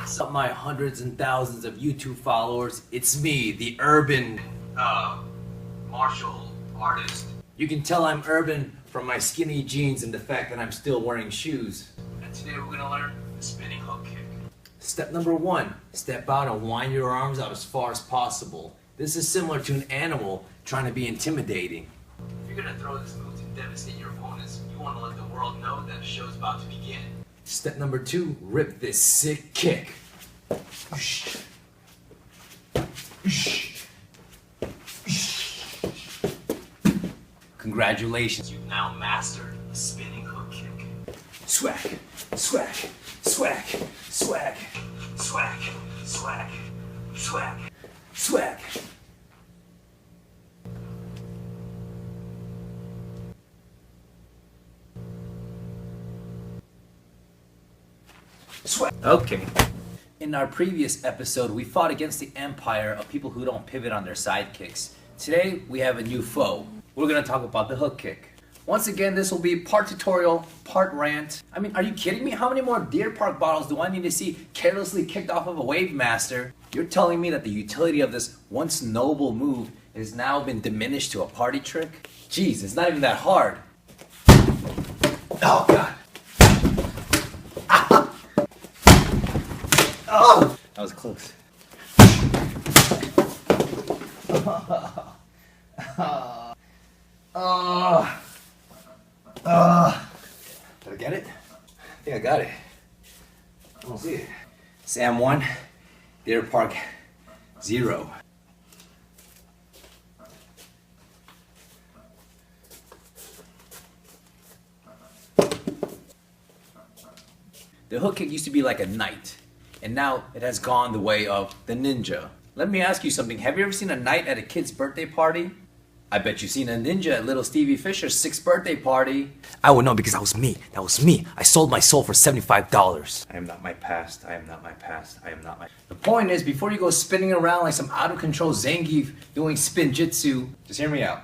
What's up, my hundreds and thousands of YouTube followers? It's me, the urban, martial artist. You can tell I'm urban from my skinny jeans and the fact that I'm still wearing shoes. And today we're gonna learn the spinning hook kick. Step number 1, step out and wind your arms out as far as possible. This is similar to an animal trying to be intimidating. If you're gonna throw this move to devastate your opponents, you wanna let the world know that the show's about to begin. Step number 2, rip this sick kick. Congratulations, you've now mastered the spinning hook kick. Swag, swag, swag, swag, swag, swag, swag, swag. Okay. In our previous episode, we fought against the empire of people who don't pivot on their side kicks. Today, we have a new foe. We're gonna talk about the hook kick. Once again, this will be part tutorial, part rant. I mean, are you kidding me? How many more Deer Park bottles do I need to see carelessly kicked off of a Wave Master? You're telling me that the utility of this once noble move has now been diminished to a party trick? Jeez, it's not even that hard. Oh, God. Oh, that was close. Did I get it? I think I got it. I don't see it. Sam 1, Deer Park 0. The hook kick used to be like a knight, and now it has gone the way of the ninja. Let me ask you something. Have you ever seen a knight at a kid's birthday party? I bet you've seen a ninja at little Stevie Fisher's 6th birthday party. I would know because that was me. That was me. I sold my soul for $75. I am not my past. I am not my past. I am not my... The point is, before you go spinning around like some out-of-control Zangief doing spin jitsu, just hear me out.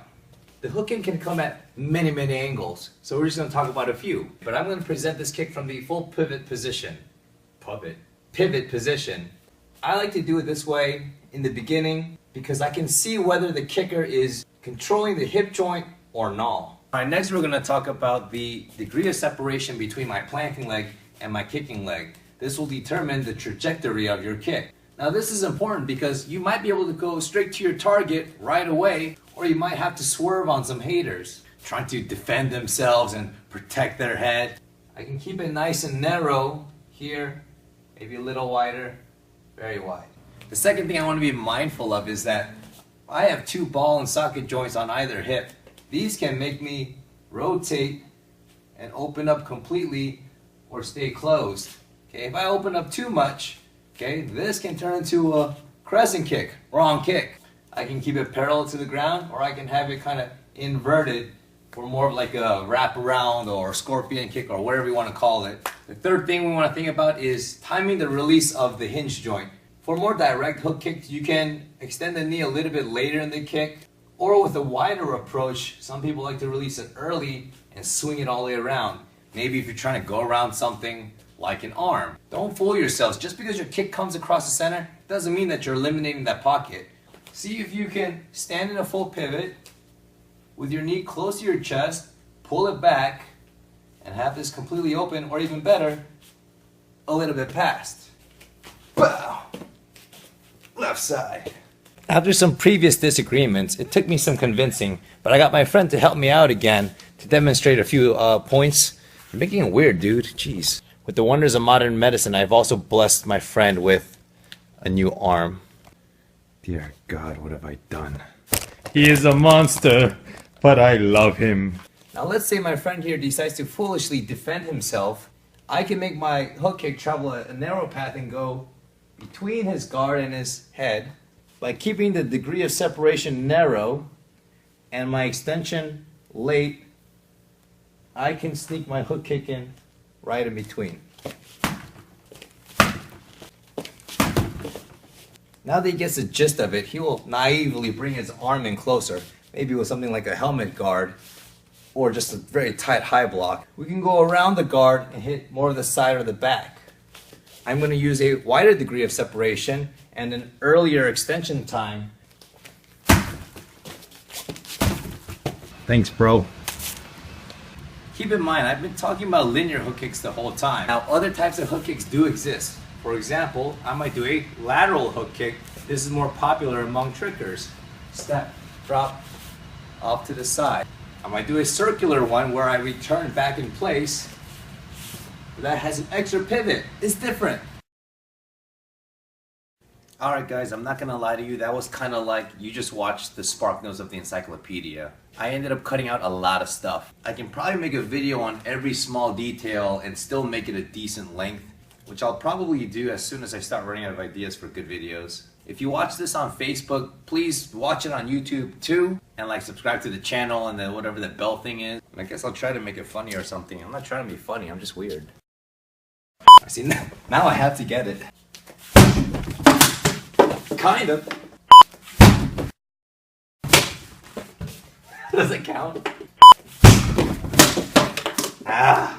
The hook kick can come at many, many angles. So we're just going to talk about a few. But I'm going to present this kick from the full pivot position. Pivot position. I like to do it this way in the beginning because I can see whether the kicker is controlling the hip joint or not. Alright, next we're going to talk about the degree of separation between my planting leg and my kicking leg. This will determine the trajectory of your kick. Now this is important because you might be able to go straight to your target right away, or you might have to swerve on some haters trying to defend themselves and protect their head. I can keep it nice and narrow here, maybe a little wider, very wide. The second thing I want to be mindful of is that I have 2 ball and socket joints on either hip. These can make me rotate and open up completely or stay closed. Okay, if I open up too much, okay, this can turn into a crescent kick, wrong kick. I can keep it parallel to the ground, or I can have it kind of inverted for more of like a wraparound or scorpion kick or whatever you want to call it. The third thing we want to think about is timing the release of the hinge joint. For more direct hook kicks, you can extend the knee a little bit later in the kick, or with a wider approach, some people like to release it early and swing it all the way around. Maybe if you're trying to go around something like an arm. Don't fool yourselves. Just because your kick comes across the center doesn't mean that you're eliminating that pocket. See if you can stand in a full pivot with your knee close to your chest, pull it back, and have this completely open, or even better, a little bit past. Wow! Left side. After some previous disagreements, it took me some convincing, but I got my friend to help me out again to demonstrate a few points. You're making it weird, dude. Jeez. With the wonders of modern medicine, I've also blessed my friend with a new arm. Dear God, what have I done? He is a monster, but I love him. Now let's say my friend here decides to foolishly defend himself. I can make my hook kick travel a narrow path and go between his guard and his head by keeping the degree of separation narrow and my extension late. I can sneak my hook kick in right in between. Now that he gets the gist of it, he will naively bring his arm in closer, maybe with something like a helmet guard or just a very tight high block. We can go around the guard and hit more of the side or the back. I'm going to use a wider degree of separation and an earlier extension time. Thanks, bro. Keep in mind, I've been talking about linear hook kicks the whole time. Now, other types of hook kicks do exist. For example, I might do a lateral hook kick. This is more popular among trickers. Step, drop, off to the side. I might do a circular one where I return back in place. That has an extra pivot. It's different. Alright guys, I'm not gonna lie to you, that was kind of like you just watched the Spark Notes of the encyclopedia. I ended up cutting out a lot of stuff. I can probably make a video on every small detail and still make it a decent length, which I'll probably do as soon as I start running out of ideas for good videos. If you watch this on Facebook, please watch it on YouTube too, and like subscribe to the channel and then whatever the bell thing is. And I guess I'll try to make it funny or something. I'm not trying to be funny, I'm just weird. I see, now I have to get it. Kind of. Does it count? Ah.